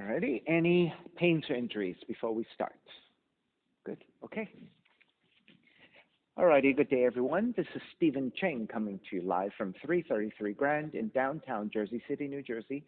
Alrighty, any pains or injuries before we start? Good, okay. Alrighty, good day everyone. This is Stephen Cheng coming to you live from 333 Grand in downtown Jersey City, New Jersey.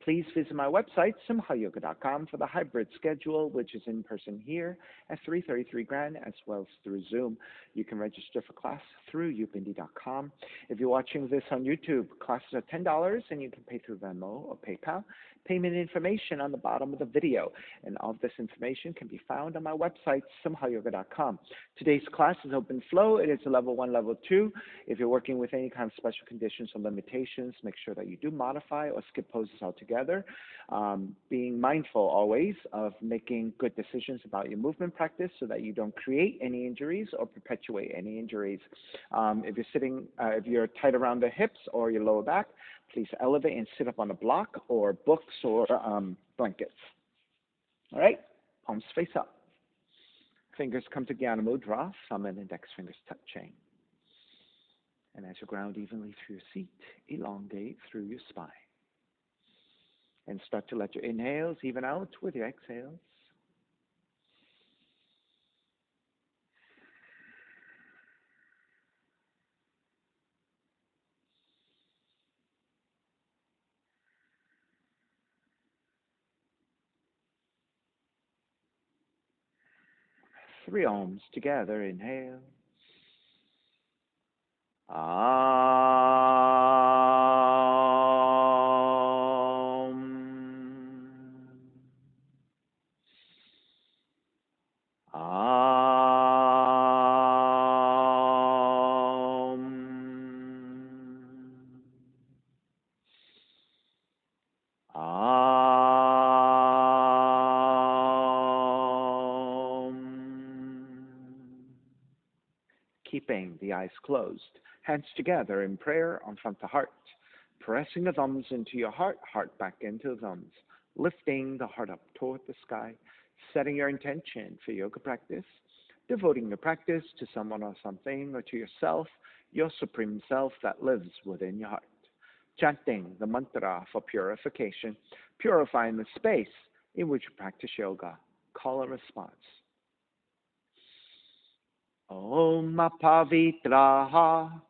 Please visit my website, simhayoga.com, for the hybrid schedule, which is in person here at 333 Grand, as well as through Zoom. You can register for class through upindy.com. If you're watching this on YouTube, classes are $10, and you can pay through Venmo or PayPal. Payment information on the bottom of the video, and all of this information can be found on my website, simhayoga.com. Today's class is open flow. It is a level 1, level 2. If you're working with any kind of special conditions or limitations, make sure that you do modify or skip poses altogether. Being mindful always of making good decisions about your movement practice so that you don't create any injuries or perpetuate any injuries. If you're sitting, if you're tight around the hips or your lower back, please elevate and sit up on a block or books or blankets. All right, palms face up. Fingers come to Jnana Mudra, thumb and index fingers touching. And as you ground evenly through your seat, elongate through your spine. And start to let your inhales even out with your exhales. Three ohms together. Inhale. Keeping the eyes closed, hands together in prayer on front to heart, pressing the thumbs into your heart, heart back into the thumbs, lifting the heart up toward the sky, setting your intention for yoga practice, devoting your practice to someone or something or to yourself, your supreme self that lives within your heart. Chanting the mantra for purification, purifying the space in which you practice yoga. Call and response. Om Pavitraha,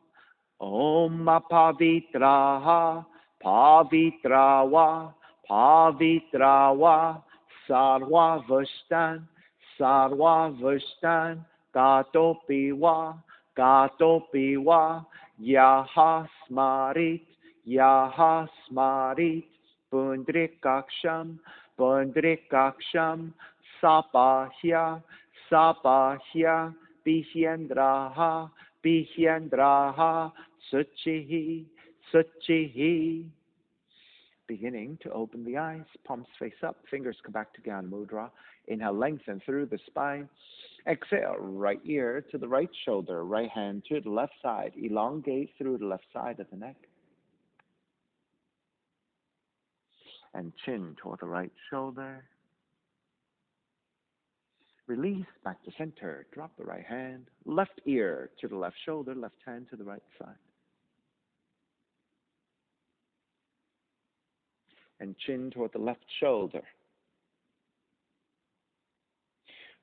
Om Pavitraha, Pavitrawa, Pavitrawa, Sarva Vashtan, Gatopiwa, Yaha Smarit, Pundrikaksham, Sapahya, Bihyendraha, Suchihi. Beginning to open the eyes, palms face up, fingers come back to Jnana Mudra. Inhale, lengthen through the spine. Exhale, right ear to the right shoulder, right hand to the left side. Elongate through the left side of the neck. And chin toward the right shoulder. Release back to center. Drop the right hand. Left ear to the left shoulder. Left hand to the right side. And chin toward the left shoulder.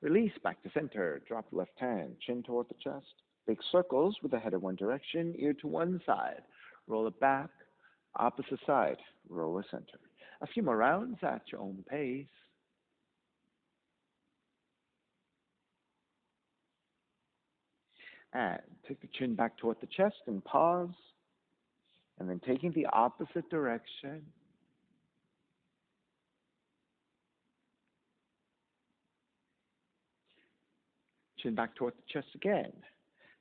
Release back to center. Drop the left hand. Chin toward the chest. Big circles with the head in one direction. Ear to one side. Roll it back. Opposite side. Roll the center. A few more rounds at your own pace. And take the chin back toward the chest and pause. And then taking the opposite direction. Chin back toward the chest again.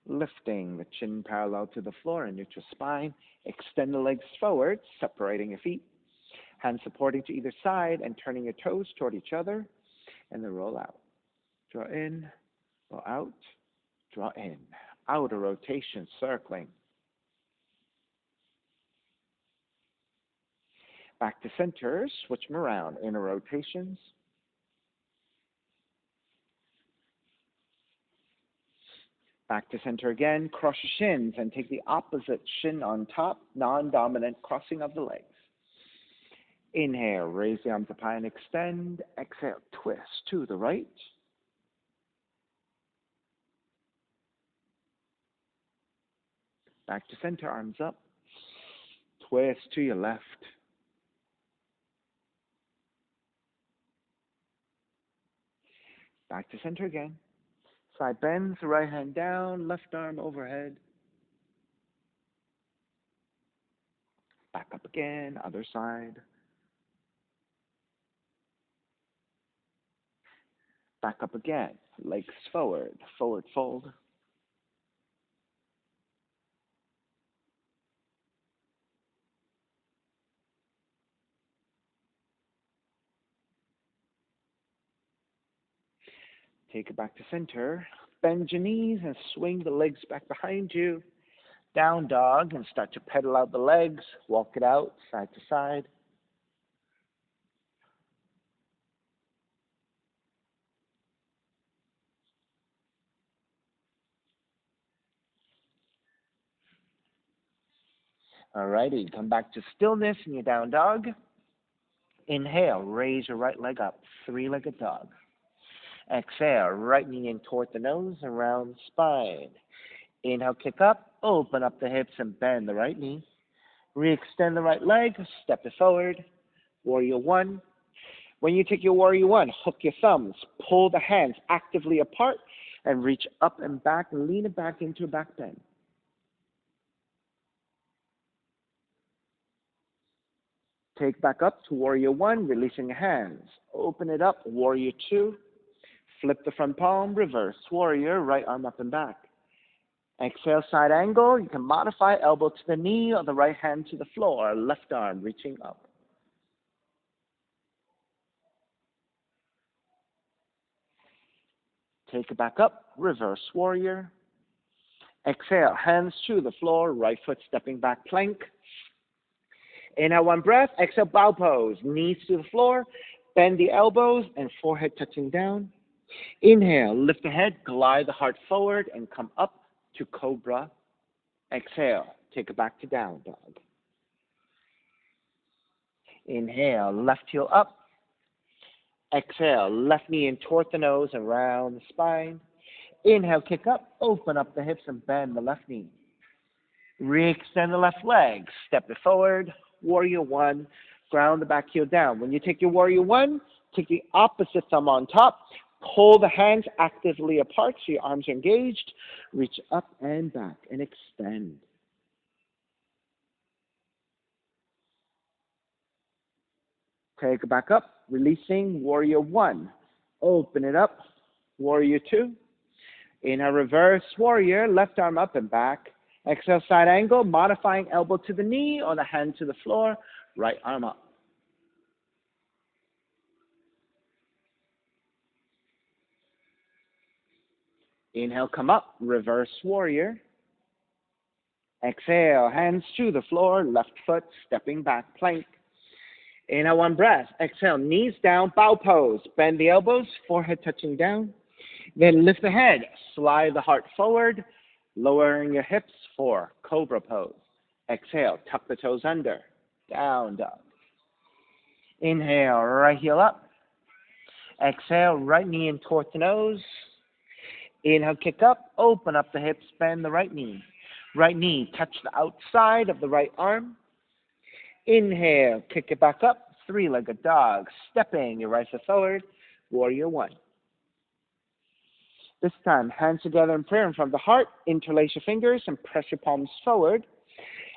Lifting the chin parallel to the floor and neutral spine. Extend the legs forward, separating your feet. Hands supporting to either side and turning your toes toward each other. And then roll out. Draw in, roll out. Draw in. Outer rotation, circling. Back to center, switch them around. Inner rotations. Back to center again. Cross your shins and take the opposite shin on top. Non-dominant crossing of the legs. Inhale, raise the arms up high and extend. Exhale, twist to the right. Back to center, arms up. Twist to your left. Back to center again. Side bends, right hand down, left arm overhead. Back up again, other side. Back up again, legs forward, forward fold. Take it back to center. Bend your knees and swing the legs back behind you. Down dog and start to pedal out the legs. Walk it out side to side. Alrighty, come back to stillness in your down dog. Inhale, raise your right leg up, three-legged dog. Exhale, right knee in toward the nose, around the spine. Inhale, kick up, open up the hips and bend the right knee. Re-extend the right leg, step it forward. Warrior one. When you take your warrior one, hook your thumbs, pull the hands actively apart, and reach up and back, and lean it back into a back bend. Take back up to warrior one, releasing your hands. Open it up, warrior two. Flip the front palm, reverse warrior, right arm up and back. Exhale, side angle. You can modify elbow to the knee or the right hand to the floor, left arm reaching up. Take it back up, reverse warrior. Exhale, hands to the floor, right foot stepping back, plank. Inhale, one breath. Exhale, bow pose, knees to the floor. Bend the elbows and forehead touching down. Inhale, lift the head, glide the heart forward, and come up to cobra. Exhale, take it back to down dog. Inhale, left heel up. Exhale, left knee in toward the nose, around the spine. Inhale, kick up, open up the hips and bend the left knee. Re-extend the left leg, step it forward, warrior one, ground the back heel down. When you take your warrior one, take the opposite thumb on top, pull the hands actively apart so your arms are engaged, reach up and back and extend. Take it back up, releasing warrior one. Open it up, warrior two. Inhale, reverse warrior, left arm up and back. Exhale, side angle, modifying elbow to the knee or the hand to the floor, right arm up. Inhale, come up, reverse warrior. Exhale, hands to the floor, left foot stepping back, plank. Inhale, one breath. Exhale, knees down, bow pose. Bend the elbows, forehead touching down. Then lift the head, slide the heart forward, lowering your hips for cobra pose. Exhale, tuck the toes under, down dog. Inhale, right heel up. Exhale, right knee in toward the nose. Inhale, kick up, open up the hips, bend the right knee. Right knee, touch the outside of the right arm. Inhale, kick it back up, three-legged dog, stepping your right foot forward, warrior one. This time, hands together in prayer in front of the heart, interlace your fingers and press your palms forward.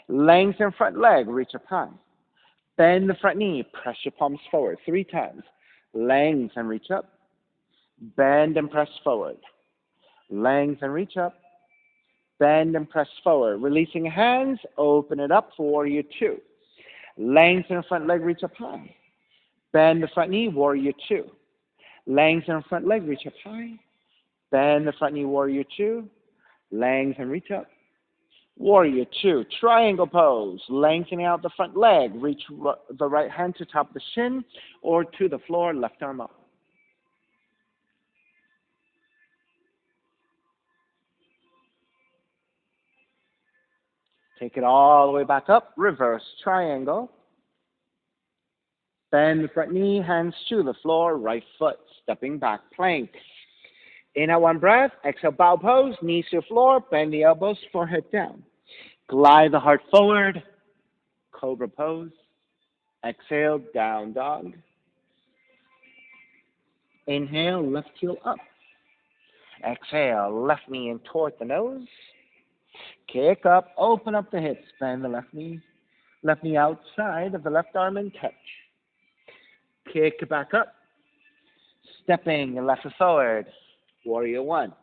Lengthen front leg, reach up high. Bend the front knee, press your palms forward 3 times. Lengthen, reach up. Bend and press forward. Lengthen, reach up. Bend and press forward. Releasing hands, open it up for warrior two. Lengthen front leg, reach up high. Bend the front knee, warrior two. Lengthen front leg, reach up high. Bend the front knee, warrior two. Lengthen, reach up. Warrior two, triangle pose. Lengthening out the front leg. Reach the right hand to top the shin or to the floor, left arm up. Take it all the way back up. Reverse triangle. Bend the front knee, hands to the floor, right foot, stepping back, plank. Inhale, one breath. Exhale, bow pose, knees to the floor, bend the elbows, forehead down. Glide the heart forward, cobra pose. Exhale, down dog. Inhale, left heel up. Exhale, left knee in toward the nose. Kick up, open up the hips, bend the left knee outside of the left arm and touch. Kick back up, stepping left foot forward, warrior one.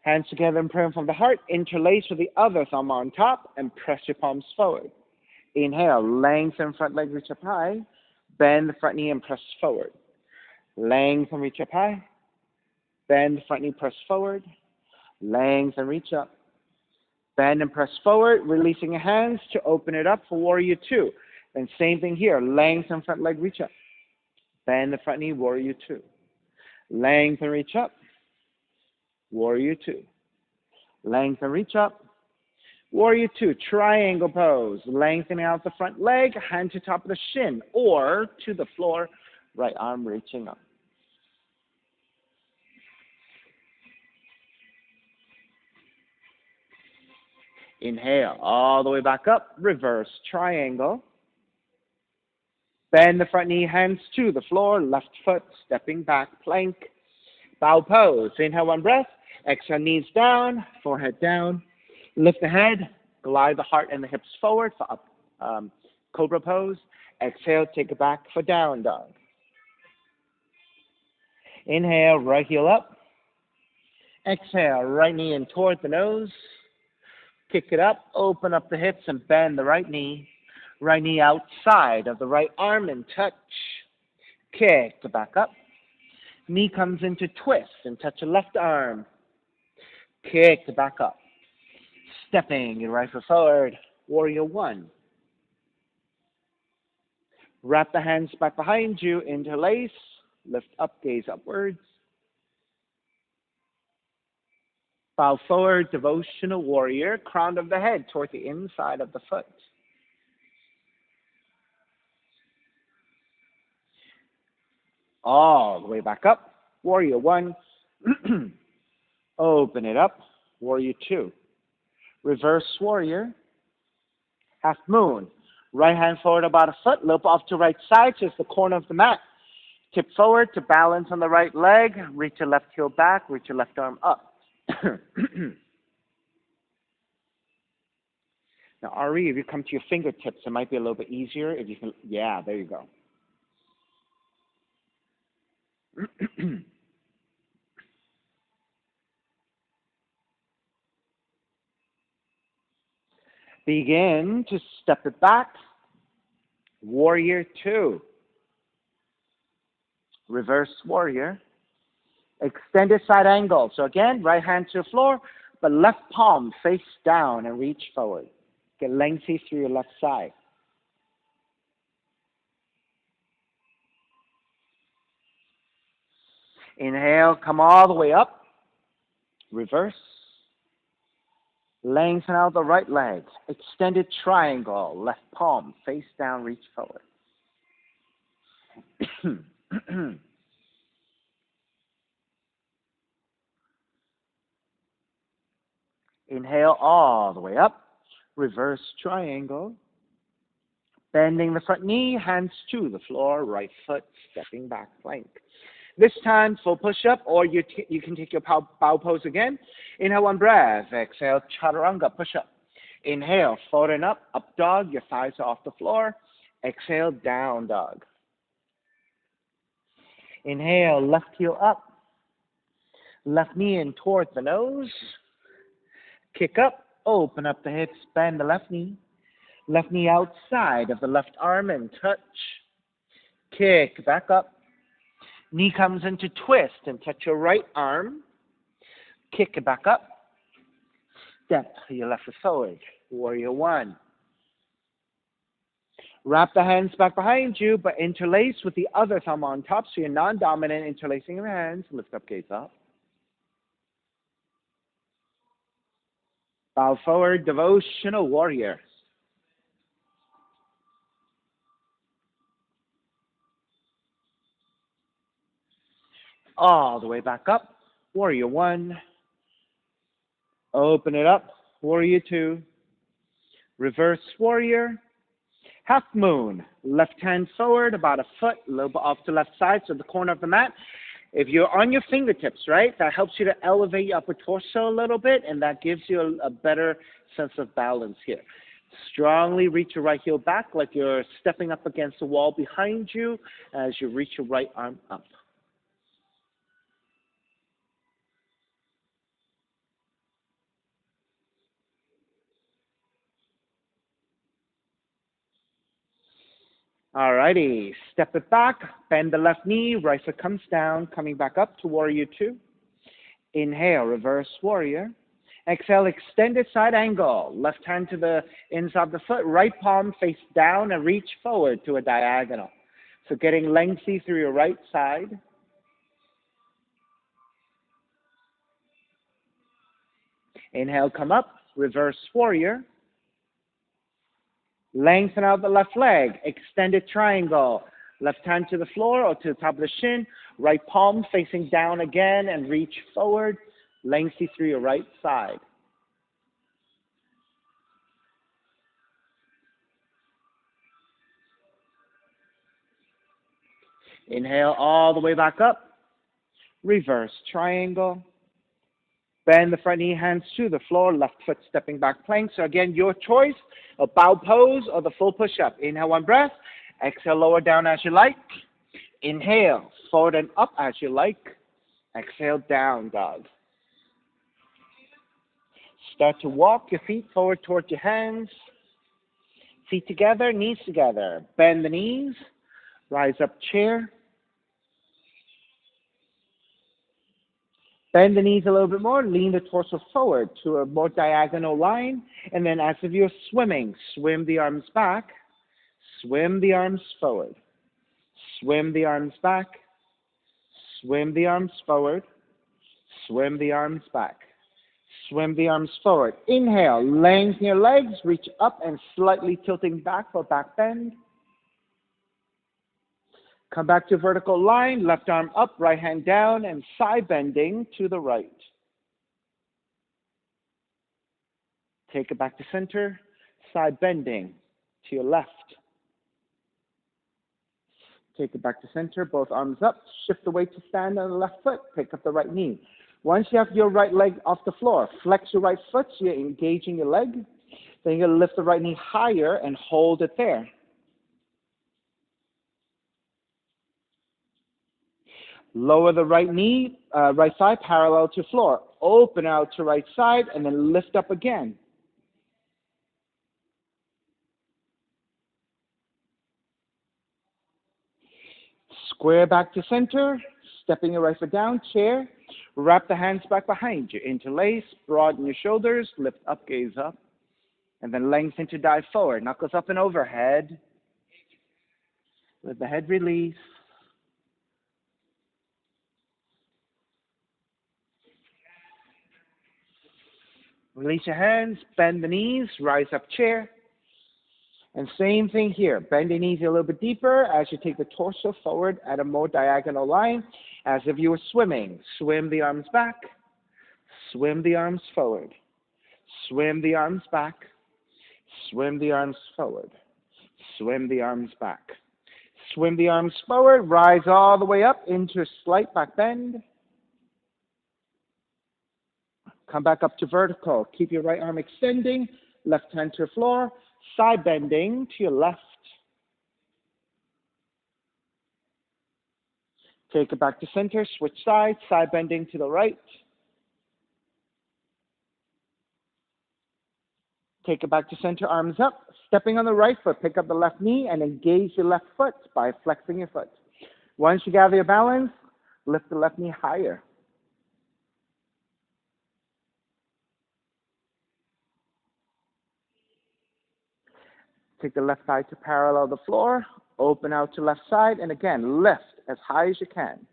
Hands together in prayer from the heart, interlace with the other thumb on top and press your palms forward. Inhale, lengthen front leg, reach up high, bend the front knee and press forward. Lengthen, reach up high, bend the front knee, press forward. Lengthen, reach up. Bend and press forward, releasing your hands to open it up for warrior two. Then same thing here, lengthen front leg, reach up. Bend the front knee, warrior two. Lengthen, reach up. Warrior two. Lengthen, reach up. Warrior two, triangle pose. Lengthening out the front leg, hand to top of the shin or to the floor, right arm reaching up. Inhale, all the way back up, reverse triangle. Bend the front knee, hands to the floor, left foot, stepping back, plank. Bow pose. Inhale, one breath. Exhale, knees down, forehead down. Lift the head, glide the heart and the hips forward for up, cobra pose. Exhale, take it back for down dog. Inhale, right heel up. Exhale, right knee in toward the nose. Kick it up, open up the hips and bend the right knee. Right knee outside of the right arm and touch. Kick it back up. Knee comes into twist and touch your left arm. Kick it back up. Stepping your right foot forward. Warrior one. Wrap the hands back behind you, interlace. Lift up, gaze upwards. Bow forward, devotional warrior. Crown of the head toward the inside of the foot. All the way back up. Warrior one. Open it up. Warrior two. Reverse warrior. Half moon. Right hand forward about a foot. Loop off to right side. Just the corner of the mat. Tip forward to balance on the right leg. Reach your left heel back. Reach your left arm up. Now, Ari, if you come to your fingertips, it might be a little bit easier. If you can, yeah, there you go. Begin to step it back. Warrior two. Reverse warrior. Extended side angle. So again, right hand to the floor, but left palm face down and reach forward. Get lengthy through your left side. Inhale, come all the way up. Reverse. Lengthen out the right leg. Extended triangle. Left palm face down, reach forward. Inhale all the way up. Reverse triangle. Bending the front knee, hands to the floor, right foot stepping back, plank. This time, full push-up, or you can take your bow pose again. Inhale, one breath. Exhale, chaturanga, push-up. Inhale, forward and up dog. Your thighs are off the floor. Exhale, down dog. Inhale, left heel up. Left knee in toward the nose. Kick up, open up the hips, bend the left knee. Left knee outside of the left arm and touch. Kick back up. Knee comes into twist and touch your right arm. Kick it back up. Step your left foot forward. Warrior one. Wrap the hands back behind you, but interlace with the other thumb on top, so you're non-dominant, interlacing your hands. Lift up, gaze up. Bow forward, devotional warrior. all the way back up. Warrior one. Open it up. Warrior two. Reverse warrior. Half moon. Left hand forward, about a foot, a little bit off to left side, so the corner of the mat. If you're on your fingertips, right, that helps you to elevate your upper torso a little bit, and that gives you a better sense of balance here. Strongly reach your right heel back like you're stepping up against the wall behind you as you reach your right arm up. Alrighty, step it back, bend the left knee, right foot comes down, coming back up to warrior two. Inhale, reverse warrior. Exhale, extended side angle. Left hand to the inside of the foot, right palm face down and reach forward to a diagonal. So getting lengthy through your right side. Inhale, come up, reverse warrior. Lengthen out the left leg, extended triangle. Left hand to the floor or to the top of the shin, right palm facing down again and reach forward, lengthy through your right side. Inhale all the way back up, reverse triangle. Bend the front knee, hands to the floor, left foot stepping back plank. So again, your choice, a bow pose or the full push-up. Inhale, one breath. Exhale, lower down as you like. Inhale, forward and up as you like. Exhale, down dog. Start to walk your feet forward towards your hands. Feet together, knees together. Bend the knees. Rise up chair. Bend the knees a little bit more, lean the torso forward to a more diagonal line, and then as if you're swimming, swim the arms back, swim the arms forward, swim the arms back, swim the arms forward, swim the arms back, swim the arms forward. Inhale, lengthen your legs, reach up and slightly tilting back for back bend. Come back to vertical line, left arm up, right hand down, and side bending to the right. Take it back to center, side bending to your left. Take it back to center, both arms up, shift the weight to stand on the left foot, pick up the right knee. Once you have your right leg off the floor, flex your right foot so you're engaging your leg. Then you're going to lift the right knee higher and hold it there. Lower the right knee, right side parallel to floor. Open out to right side and then lift up again. Square back to center, stepping your right foot down, chair. Wrap the hands back behind you. Interlace, broaden your shoulders, lift up, gaze up. And then lengthen to dive forward. Knuckles up and overhead. Let the head release. Release your hands, bend the knees, rise up chair. And same thing here. Bend the knees a little bit deeper as you take the torso forward at a more diagonal line, as if you were swimming. Swim the arms back, swim the arms forward, swim the arms back, swim the arms forward, swim the arms back. Swim the arms forward, rise all the way up into a slight back bend. Come back up to vertical. Keep your right arm extending, left hand to the floor, side bending to your left. Take it back to center, switch sides, side bending to the right. Take it back to center, arms up. Stepping on the right foot, pick up the left knee and engage your left foot by flexing your foot. Once you gather your balance, lift the left knee higher. Take the left thigh to parallel the floor, open out to left side, and again, lift as high as you can.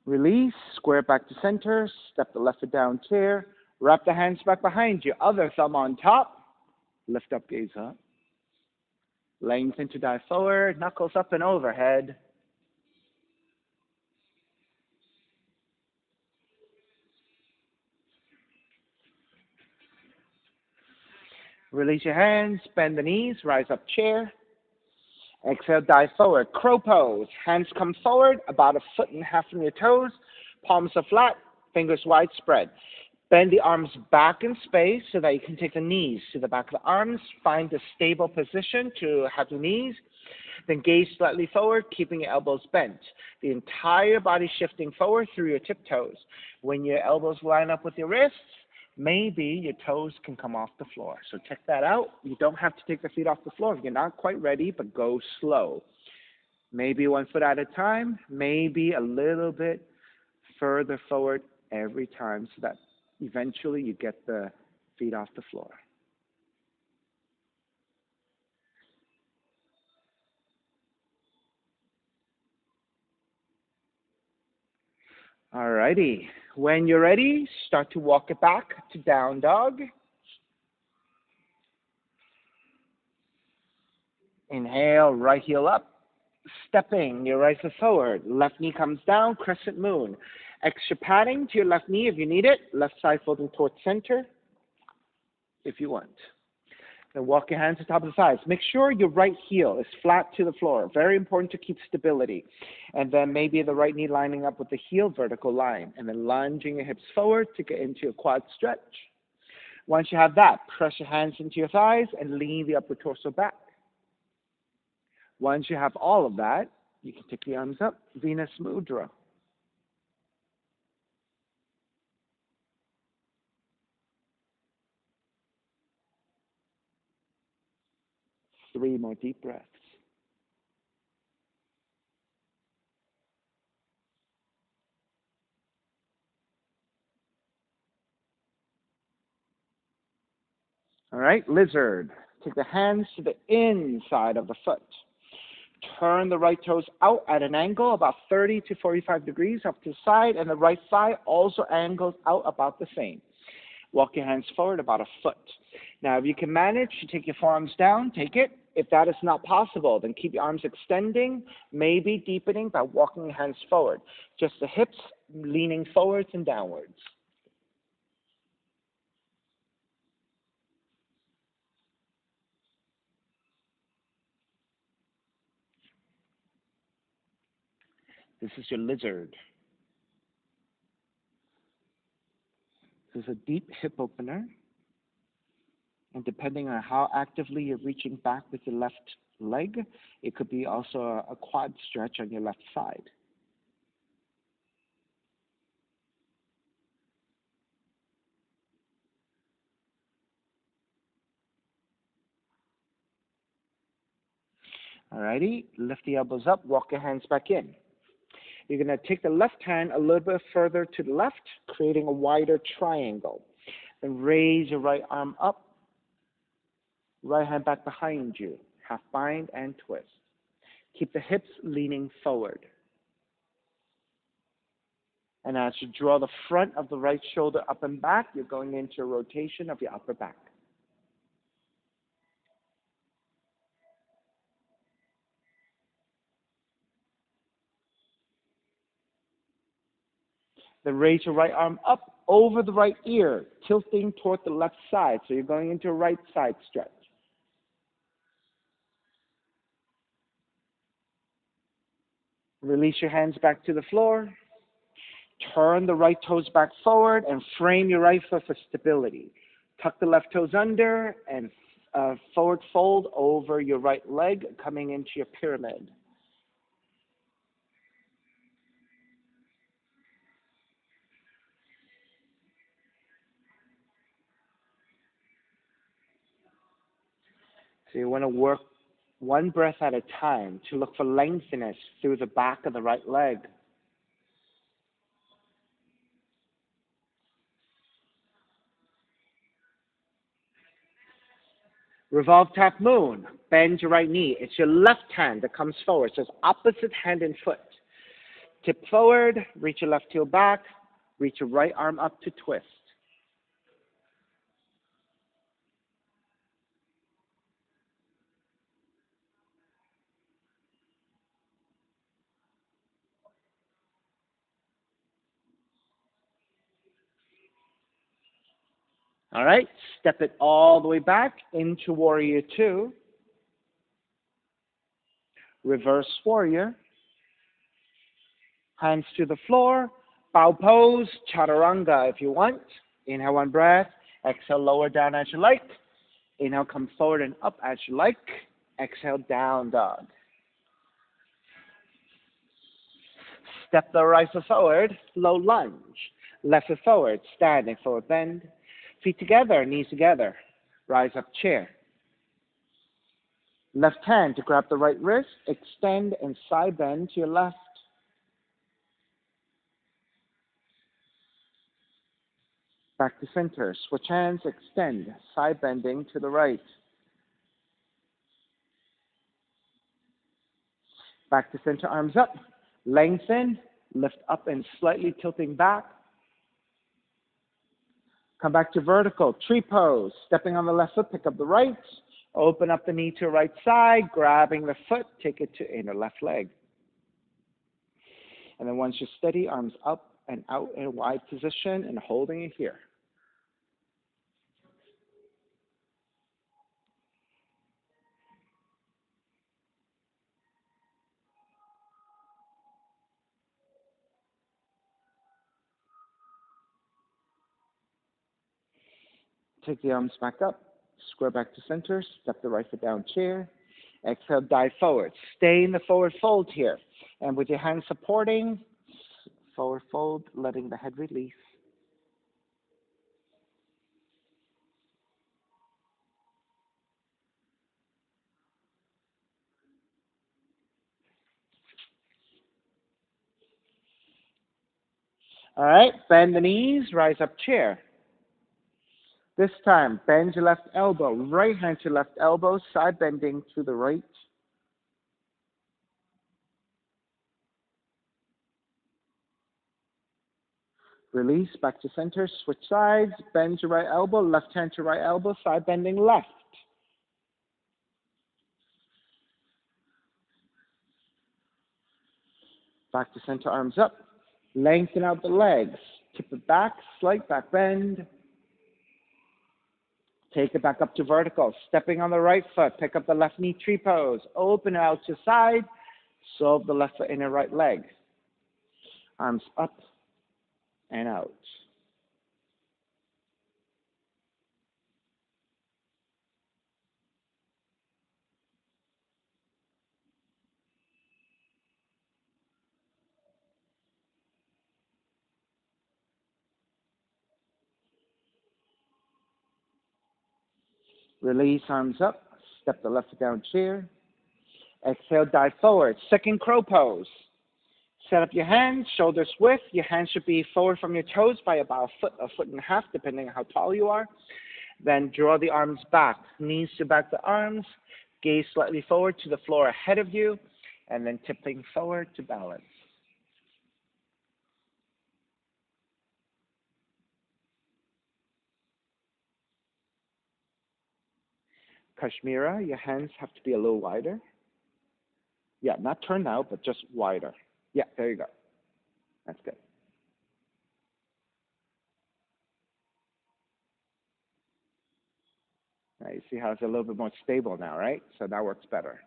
Release, square back to center, step the left foot down, chair, wrap the hands back behind you, other thumb on top, lift up, gaze up. Lengthen to dive forward, knuckles up and overhead. Release your hands, bend the knees, rise up chair. Exhale, dive forward. Crow pose. Hands come forward, about 1.5 feet from your toes. Palms are flat, fingers wide spread. Bend the arms back in space so that you can take the knees to the back of the arms. Find a stable position to have the knees. Then gaze slightly forward, keeping your elbows bent. The entire body shifting forward through your tiptoes. When your elbows line up with your wrists, maybe your toes can come off the floor. So check that out. You don't have to take the feet off the floor if you're not quite ready, but go slow. Maybe 1 foot at a time, maybe a little bit further forward every time so that eventually you get the feet off the floor. Alrighty. When you're ready, start to walk it back to down dog. Inhale, right heel up. Stepping your right foot forward. Left knee comes down, crescent moon. Extra padding to your left knee if you need it. Left side folding towards center if you want. Then walk your hands to the top of the thighs. Make sure your right heel is flat to the floor. Very important to keep stability. And then maybe the right knee lining up with the heel vertical line. And then lunging your hips forward to get into a quad stretch. Once you have that, press your hands into your thighs and lean the upper torso back. Once you have all of that, you can take the arms up, Venus Mudra. Three more deep breaths. All right, lizard. Take the hands to the inside of the foot. Turn the right toes out at an angle about 30 to 45 degrees up to the side, and the right thigh also angles out about the same. Walk your hands forward about 1 foot. Now, if you can manage to take your forearms down, take it. If that is not possible, then keep your arms extending, maybe deepening by walking your hands forward. Just the hips leaning forwards and downwards. This is your lizard. This is a deep hip opener. And depending on how actively you're reaching back with your left leg, it could be also a quad stretch on your left side. Alrighty, lift the elbows up, walk your hands back in. You're going to take the left hand a little bit further to the left, creating a wider triangle. Then raise your right arm up, right hand back behind you, half bind and twist. Keep the hips leaning forward. And as you draw the front of the right shoulder up and back, you're going into a rotation of your upper back. Then raise your right arm up over the right ear, tilting toward the left side. So you're going into a right side stretch. Release your hands back to the floor. Turn the right toes back forward and frame your right foot for stability. Tuck the left toes under and forward fold over your right leg, coming into your pyramid. So you want to work one breath at a time to look for lengthiness through the back of the right leg. Revolve tap moon. Bend your right knee. It's your left hand that comes forward. So it's opposite hand and foot. Tip forward, reach your left heel back, reach your right arm up to twist. All right, step it all the way back into Warrior Two, reverse Warrior, hands to the floor, bow pose, chaturanga if you want. Inhale one breath, exhale lower down as you like. Inhale come forward and up as you like. Exhale down dog. Step the right foot forward, low lunge. Left foot forward, standing forward bend. Feet together, knees together. Rise up chair. Left hand to grab the right wrist, extend and side bend to your left. Back to center. Switch hands, extend, side bending to the right. Back to center, arms up. Lengthen, lift up and slightly tilting back. Come back to vertical, tree pose. Stepping on the left foot, pick up the right. Open up the knee to right side, grabbing the foot, take it to inner left leg. And then once you're steady, arms up and out in a wide position and holding it here. Take the arms back up, square back to center, step the right foot down chair. Exhale, dive forward. Stay in the forward fold here. And with your hands supporting, forward fold, letting the head release. All right, bend the knees, rise up chair. This time, bend your left elbow, right hand to left elbow, side bending to the right. Release, back to center, switch sides, bend your right elbow, left hand to right elbow, side bending left. Back to center, arms up. Lengthen out the legs. Tip it back, slight back bend. Take it back up to vertical. Stepping on the right foot, pick up the left knee, tree pose. Open out to side. Solve the left foot inner right leg. Arms up and out. Release, arms up. Step the left foot down chair. Exhale, dive forward. Second crow pose. Set up your hands, shoulders width. Your hands should be forward from your toes by about a foot and a half, depending on how tall you are. Then draw the arms back, knees to back the arms, gaze slightly forward to the floor ahead of you, and then tipping forward to balance. Kashmira, your hands have to be a little wider. Yeah, not turned out, but just wider. Yeah, there you go. That's good. Now you see how it's a little bit more stable now, right? So that works better.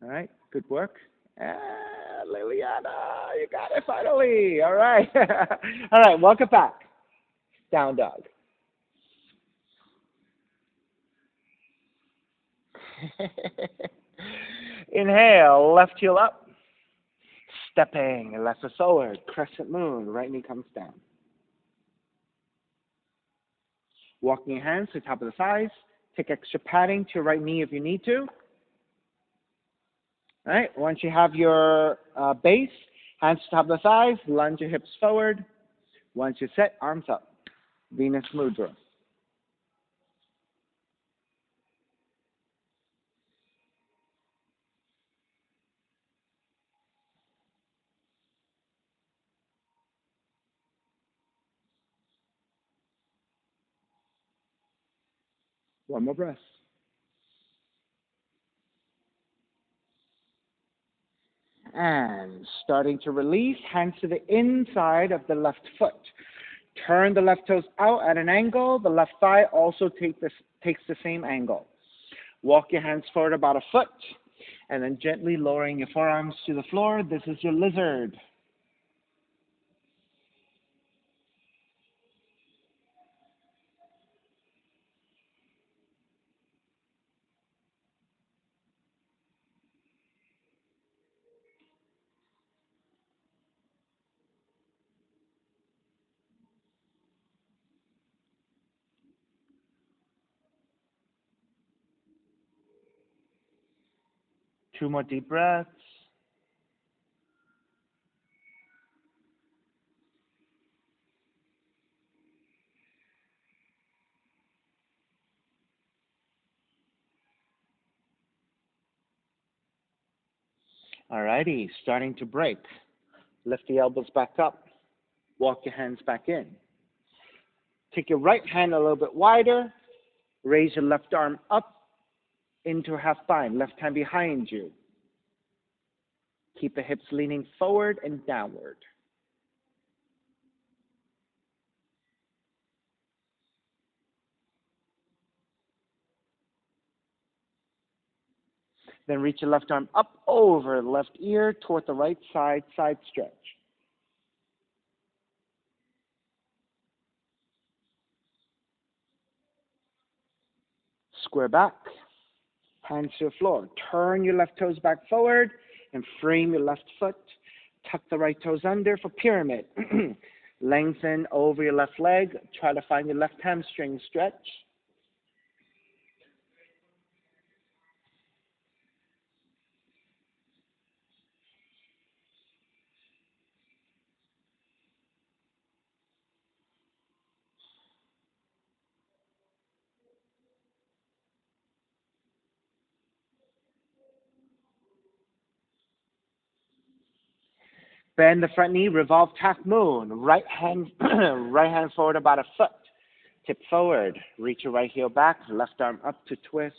All right, good work. Liliana, you got it finally. All right. All right, welcome back. Down dog. Inhale, left heel up. Stepping, left foot forward. Crescent moon, right knee comes down. Walking your hands to the top of the thighs. Take extra padding to your right knee if you need to. All right, once you have your base, hands to top of the thighs, lunge your hips forward. Once you're set, arms up. Venus Mudra. One more breath. And starting to release, hands to the inside of the left foot. Turn the left toes out at an angle. The left thigh also takes the same angle. Walk your hands forward about a foot, and then gently lowering your forearms to the floor. This is your lizard. Two more deep breaths. Alrighty, starting to break. Lift the elbows back up. Walk your hands back in. Take your right hand a little bit wider. Raise your left arm up into a half bind. Left hand behind you. Keep the hips leaning forward and downward. Then reach your left arm up over the left ear toward the right side, side stretch. Square back, hands to the floor. Turn your left toes back forward and frame your left foot. Tuck the right toes under for pyramid. Lengthen over your left leg. Try to find your left hamstring stretch. Bend the front knee, revolve half moon. Right hand, right hand forward about a foot. Tip forward. Reach your right heel back. Left arm up to twist.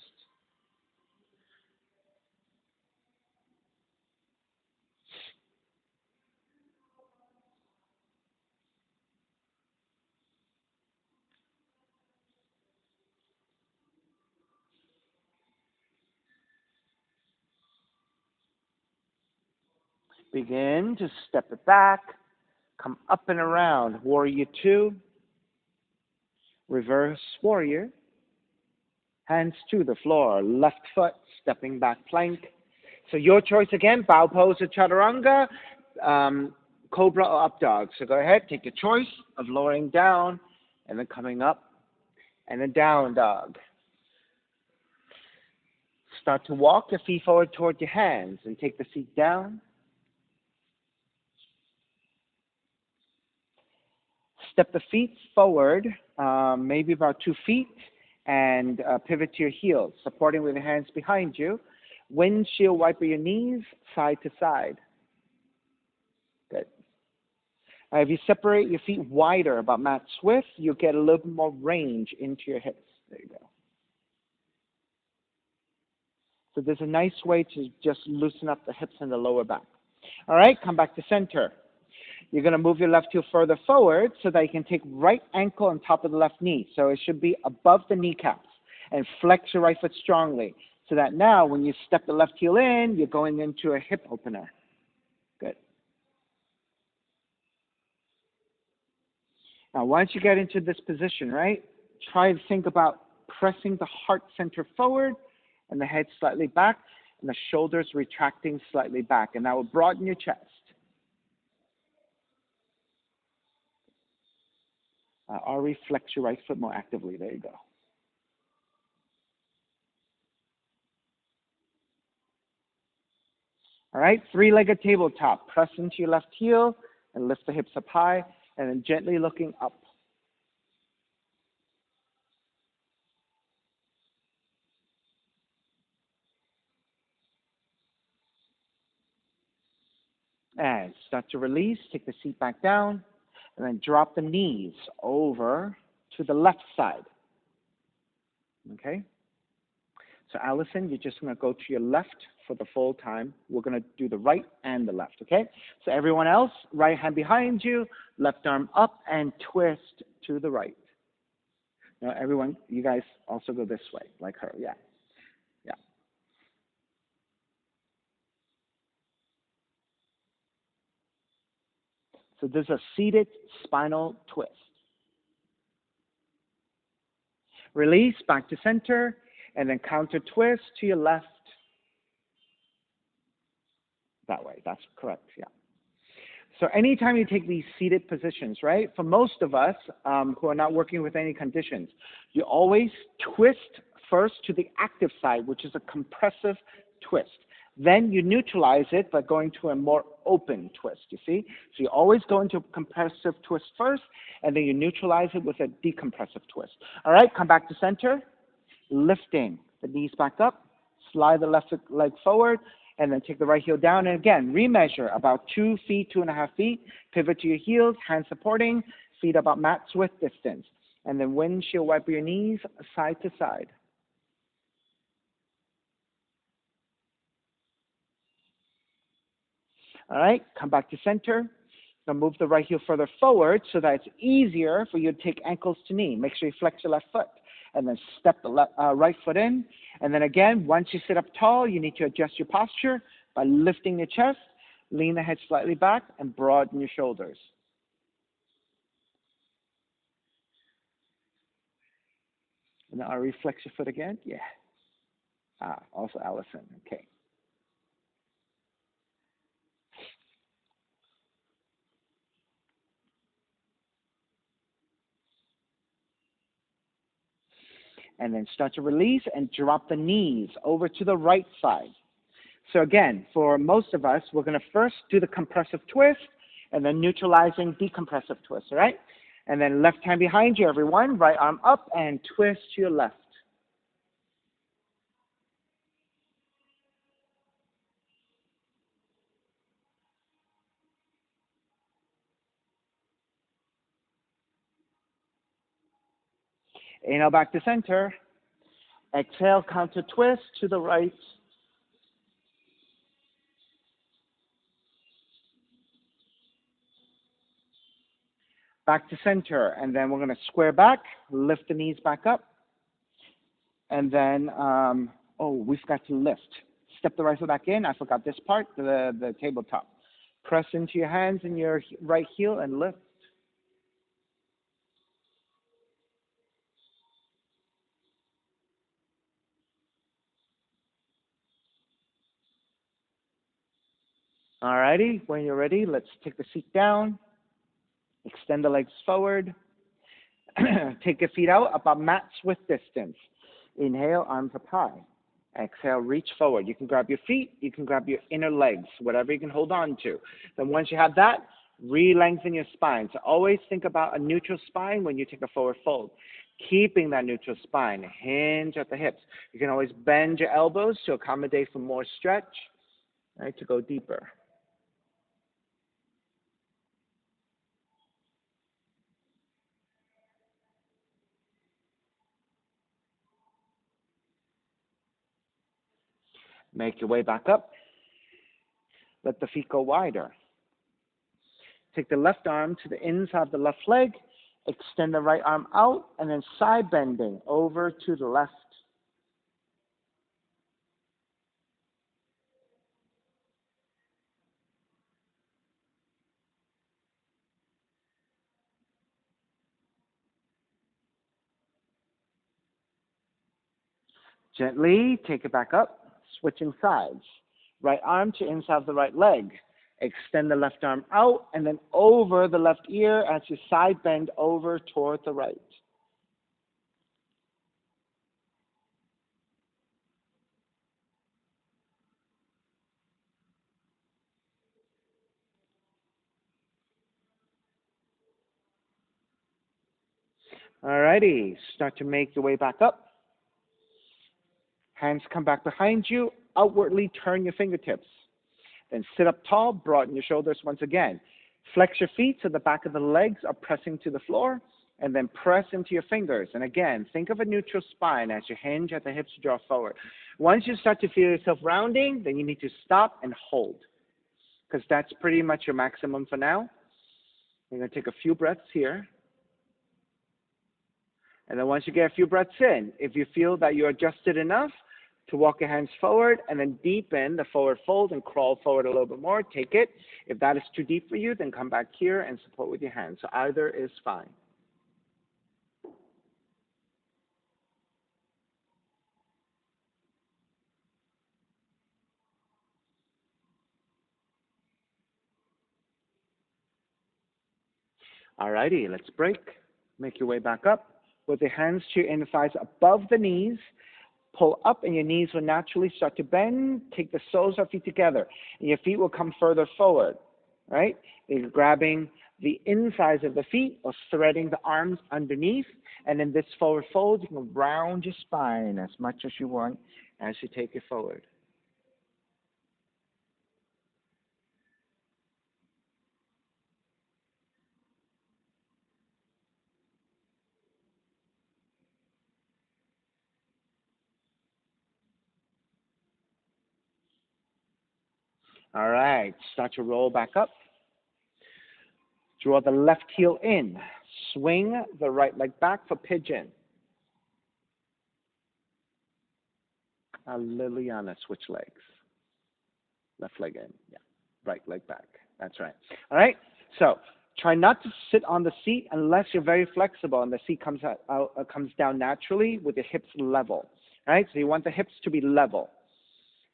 Begin to step it back. Come up and around. Warrior two. Reverse warrior. Hands to the floor. Left foot, stepping back plank. So your choice again, bow pose or chaturanga, cobra or up dog. So go ahead, take your choice of lowering down and then coming up and then down dog. Start to walk your feet forward toward your hands and take the feet down. Step the feet forward, maybe about 2 feet, and pivot to your heels, supporting with your hands behind you. Windshield wiper your knees side to side. Good. If you separate your feet wider, about mat width, you'll get a little bit more range into your hips. There you go. So there's a nice way to just loosen up the hips and the lower back. All right, come back to center. You're going to move your left heel further forward so that you can take right ankle on top of the left knee. So it should be above the kneecaps. And flex your right foot strongly so that now when you step the left heel in, you're going into a hip opener. Good. Now, once you get into this position, right, try to think about pressing the heart center forward and the head slightly back and the shoulders retracting slightly back. And that will broaden your chest. Ari, flex your right foot more actively. There you go. All right, three-legged tabletop. Press into your left heel and lift the hips up high, and then gently looking up. And start to release. Take the seat back down, and then drop the knees over to the left side. Okay? So Allison, you're just going to go to your left for the full time. We're going to do the right and the left, okay? So everyone else, right hand behind you, left arm up and twist to the right. Now everyone, you guys also go this way, like her, yeah. Yeah. So this is a seated spinal twist. Release back to center, and then counter twist to your left. That way, that's correct, yeah. So anytime you take these seated positions, right, for most of us who are not working with any conditions, you always twist first to the active side, which is a compressive twist. Then you neutralize it by going to a more open twist, you see? So you always go into a compressive twist first, and then you neutralize it with a decompressive twist. All right, come back to center, lifting the knees back up, slide the left leg forward, and then take the right heel down. And again, remeasure about 2 feet, 2.5 feet. Pivot to your heels, hands supporting, feet about mat's width distance. And then windshield wiper your knees side to side. All right, come back to center. Now move the right heel further forward so that it's easier for you to take ankles to knee. Make sure you flex your left foot. And then step the right foot in. And then again, once you sit up tall, you need to adjust your posture by lifting your chest, lean the head slightly back, and broaden your shoulders. And now reflex your foot again. Yeah. Also Allison. Okay. And then start to release and drop the knees over to the right side. So again, for most of us, we're going to first do the compressive twist and then neutralizing decompressive twist, all right? And then left hand behind you, everyone. Right arm up and twist to your left. Inhale back to center. Exhale, counter twist to the right. Back to center, and then we're going to square back, lift the knees back up, and then, we forgot to lift. Step the right foot back in. I forgot this part, the tabletop. Press into your hands and your right heel and lift. Alrighty, when you're ready, let's take the seat down. Extend the legs forward. Take your feet out about mat's width distance. Inhale, arms up high. Exhale, reach forward. You can grab your feet, you can grab your inner legs, whatever you can hold on to. Then once you have that, re-lengthen your spine. So always think about a neutral spine when you take a forward fold. Keeping that neutral spine, hinge at the hips. You can always bend your elbows to accommodate for more stretch, right, to go deeper. Make your way back up. Let the feet go wider. Take the left arm to the inside of the left leg. Extend the right arm out and then side bending over to the left. Gently take it back up, switching sides. Right arm to inside of the right leg. Extend the left arm out and then over the left ear as you side bend over toward the right. Alrighty, start to make your way back up. Hands come back behind you. Outwardly turn your fingertips. Then sit up tall, broaden your shoulders once again. Flex your feet so the back of the legs are pressing to the floor. and then press into your fingers. And again, think of a neutral spine as you hinge at the hips, draw forward. Once you start to feel yourself rounding, then you need to stop and hold, because that's pretty much your maximum for now. You're going to take a few breaths here. And then once you get a few breaths in, if you feel that you're adjusted enough to walk your hands forward and then deepen the forward fold and crawl forward a little bit more, take it. If that is too deep for you, then come back here and support with your hands. So either is fine. Alrighty, let's break. Make your way back up. With your hands to your inner thighs above the knees, pull up and your knees will naturally start to bend. Take the soles of your feet together and your feet will come further forward, right? You're grabbing the insides of the feet or threading the arms underneath. And in this forward fold, you can round your spine as much as you want as you take it forward. All right, start to roll back up. Draw the left heel in. Swing the right leg back for pigeon. Liliana, switch legs. Left leg in, yeah. Right leg back. That's right. All right, so try not to sit on the seat unless you're very flexible and the seat comes down naturally with your hips level. All right, so you want the hips to be level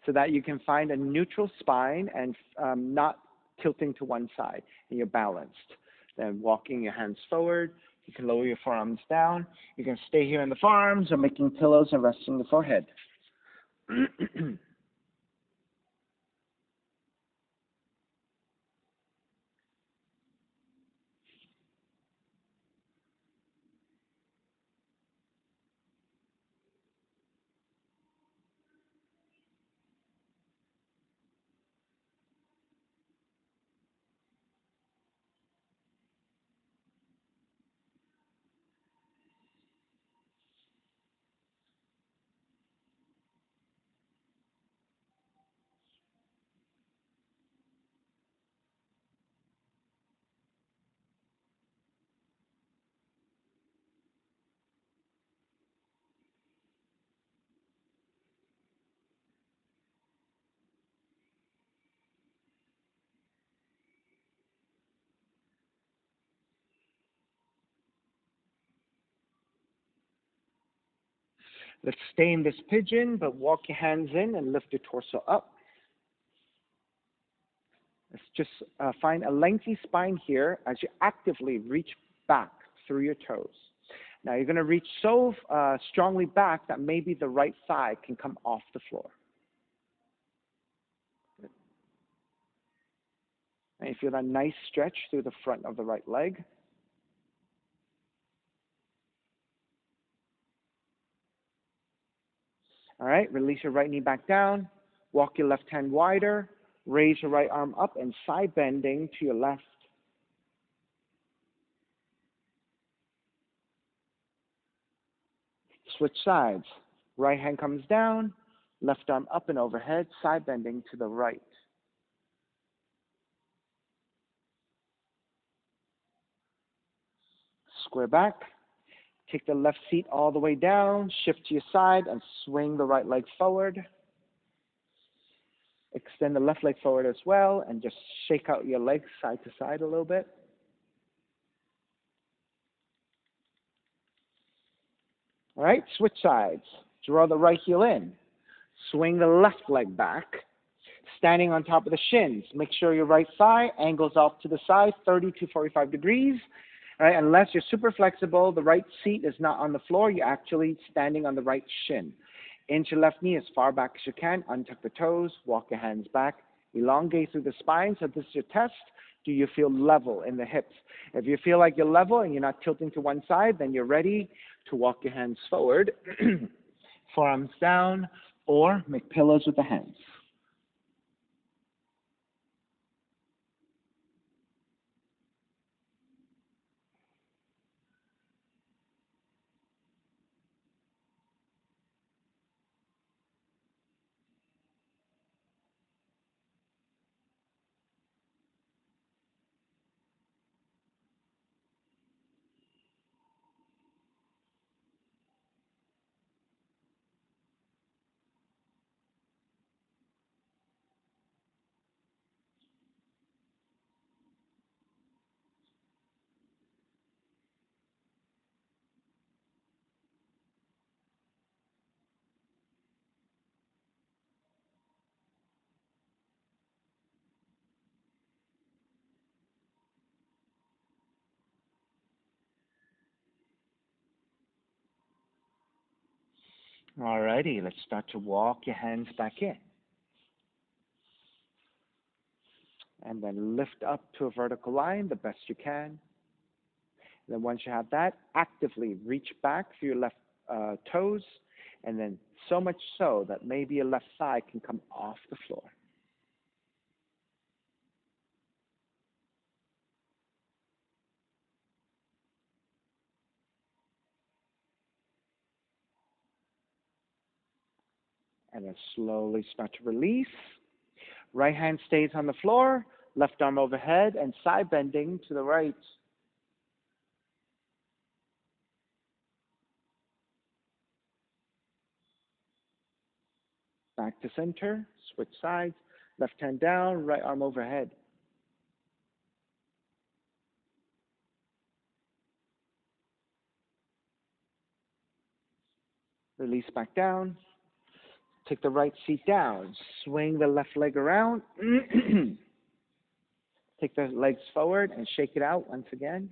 so that you can find a neutral spine and not tilting to one side, and you're balanced. Then walking your hands forward, you can lower your forearms down. You can stay here in the forearms or making pillows and resting the forehead. Let's stay in this pigeon, but walk your hands in and lift your torso up. Let's just find a lengthy spine here as you actively reach back through your toes. Now you're going to reach so strongly back that maybe the right thigh can come off the floor. And you feel that nice stretch through the front of the right leg. All right, release your right knee back down. Walk your left hand wider. Raise your right arm up and side bending to your left. Switch sides. Right hand comes down. Left arm up and overhead, side bending to the right. Square back. Take the left seat all the way down. Shift to your side and swing the right leg forward. Extend the left leg forward as well and just shake out your legs side to side a little bit. All right, switch sides. Draw the right heel in. Swing the left leg back. Standing on top of the shins. Make sure your right thigh angles off to the side 30 to 45 degrees. All right, unless you're super flexible, the right seat is not on the floor. You're actually standing on the right shin. Inch your left knee as far back as you can. Untuck the toes. Walk your hands back. Elongate through the spine. So this is your test. Do you feel level in the hips? If you feel like you're level and you're not tilting to one side, then you're ready to walk your hands forward, forearms down, or make pillows with the hands. Alrighty, let's start to walk your hands back in. And then lift up to a vertical line the best you can. Then once you have that, actively reach back through your left toes, and then so much so that maybe your left thigh can come off the floor. And then slowly start to release. Right hand stays on the floor, left arm overhead, and side bending to the right. Back to center, switch sides, left hand down, right arm overhead. Release back down. Take the right seat down. Swing the left leg around. Take the legs forward and shake it out once again.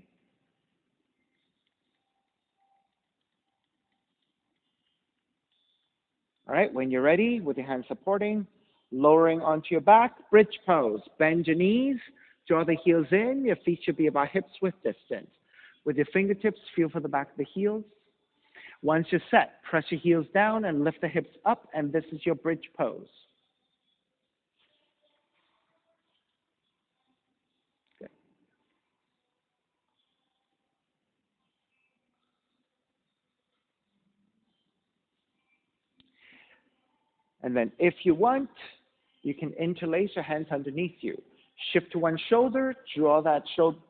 All right, when you're ready, with your hands supporting, lowering onto your back, bridge pose. Bend your knees, draw the heels in. Your feet should be about hips width distance. With your fingertips, feel for the back of the heels. Once you're set, press your heels down and lift the hips up, and this is your bridge pose. Good. And then if you want, you can interlace your hands underneath you. Shift to one shoulder, draw that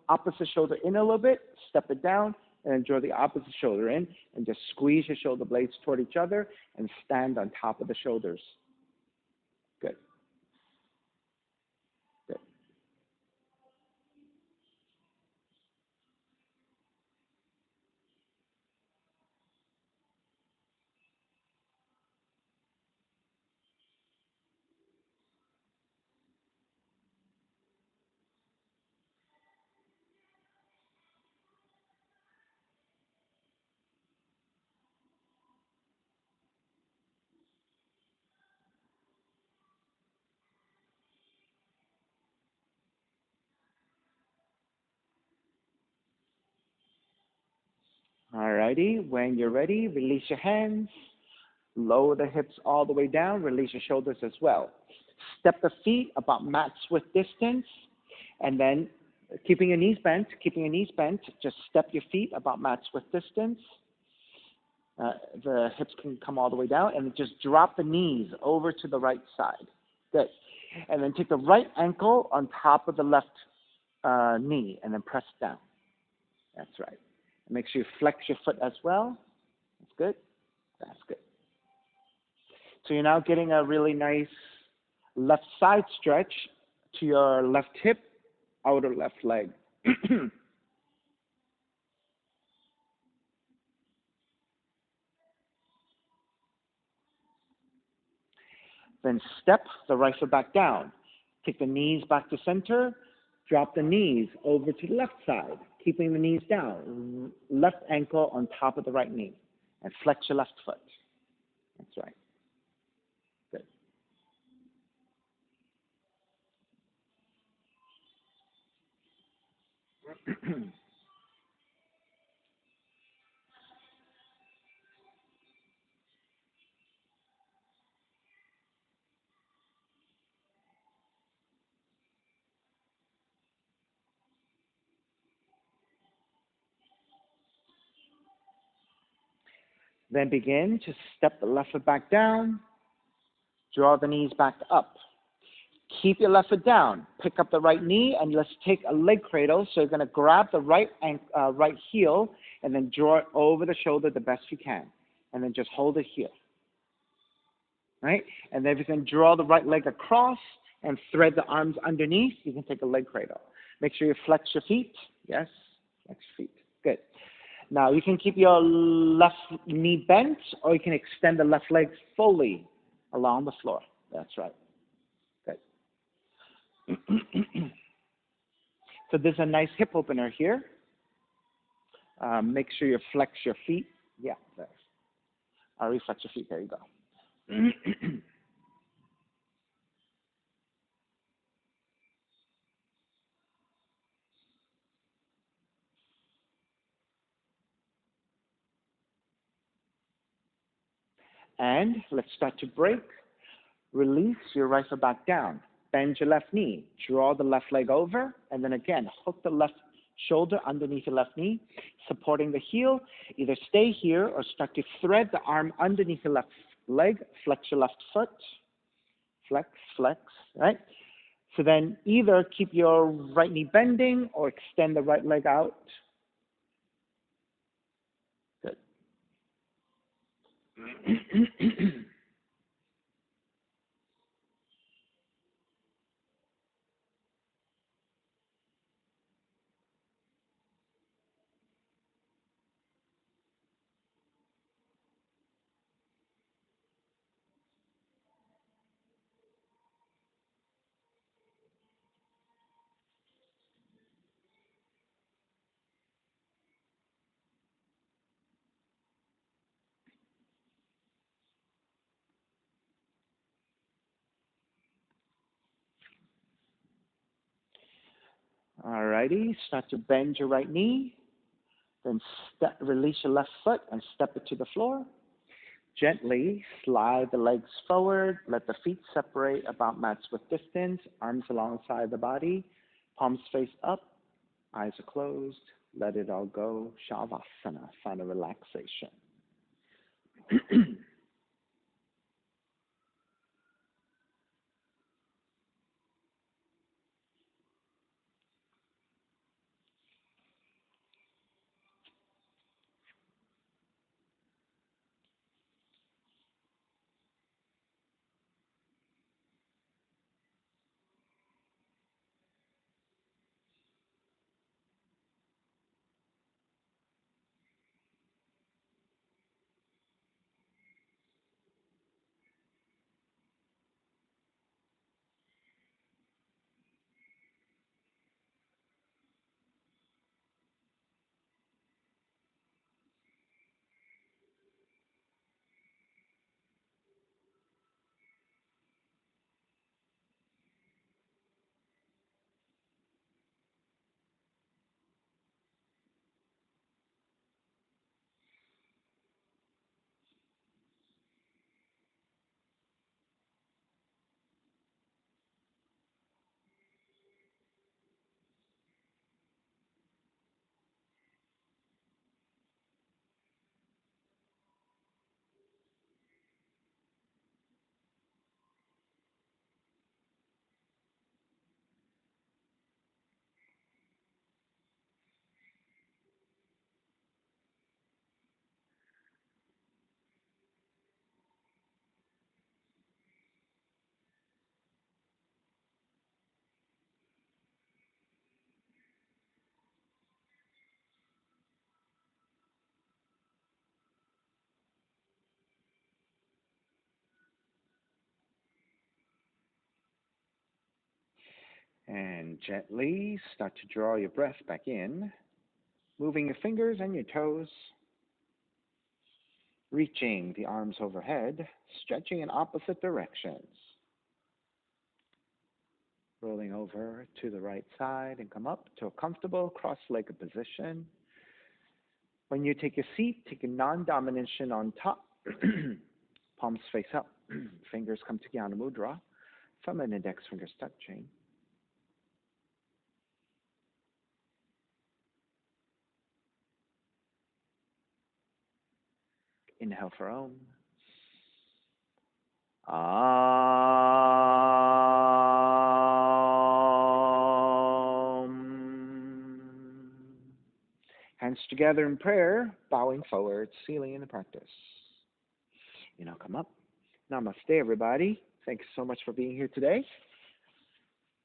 opposite shoulder in a little bit, step it down, and then draw the opposite shoulder in, and just squeeze your shoulder blades toward each other and stand on top of the shoulders. Good. Good. All righty. When you're ready, release your hands. Lower the hips all the way down. Release your shoulders as well. Step the feet about mat width distance, and then keeping your knees bent, just step your feet about mat width distance. The hips can come all the way down, and just drop the knees over to the right side. Good. And then take the right ankle on top of the left knee, and then press down. That's right. And make sure you flex your foot as well. That's good. That's good. So you're now getting a really nice left side stretch to your left hip, outer left leg. Then step the right foot back down. Take the knees back to center. Drop the knees over to the left side, keeping the knees down. Left ankle on top of the right knee. And flex your left foot. That's right. Good. Then begin to step the left foot back down. Draw the knees back up. Keep your left foot down. Pick up the right knee, and let's take a leg cradle. So you're going to grab the right heel and then draw it over the shoulder the best you can. And then just hold it here. Right? And then if you can draw the right leg across and thread the arms underneath, you can take a leg cradle. Make sure you flex your feet. Yes, flex your feet. Good. Now you can keep your left knee bent, or you can extend the left leg fully along the floor. That's right. Good. So there's a nice hip opener here. Make sure you flex your feet. Yeah, there. Reflex your feet. There you go. And let's start to break. Release your right foot back down. Bend your left knee. Draw the left leg over. And then again, hook the left shoulder underneath your left knee, supporting the heel. Either stay here or start to thread the arm underneath your left leg. Flex your left foot. Flex, flex, right? So then either keep your right knee bending or extend the right leg out. Good. All righty, start to bend your right knee, then release your left foot and step it to the floor. Gently slide the legs forward, let the feet separate about mat's width distance, arms alongside the body, palms face up, eyes are closed, let it all go, Shavasana, final relaxation. And gently start to draw your breath back in, moving your fingers and your toes, reaching the arms overhead, stretching in opposite directions. Rolling over to the right side and come up to a comfortable cross-legged position. When you take your seat, take a non-domination on top, palms face up, fingers come to Jnana Mudra, thumb and index fingers touching. Inhale for Om. Hands together in prayer, bowing forward, sealing in the practice. Come up. Namaste, everybody. Thanks so much for being here today.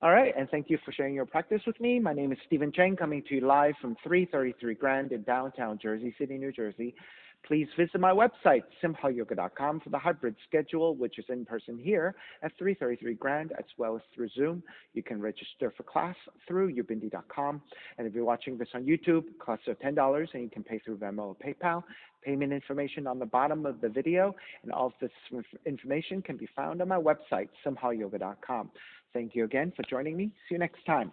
All right, and thank you for sharing your practice with me. My name is Stephen Chang, coming to you live from 333 Grand in downtown Jersey City, New Jersey. Please visit my website, simhayoga.com, for the hybrid schedule, which is in person here at 333 Grand, as well as through Zoom. You can register for class through ubindi.com. And if you're watching this on YouTube, costs are $10, and you can pay through Venmo or PayPal. Payment information on the bottom of the video, and all of this information can be found on my website, simhayoga.com. Thank you again for joining me. See you next time.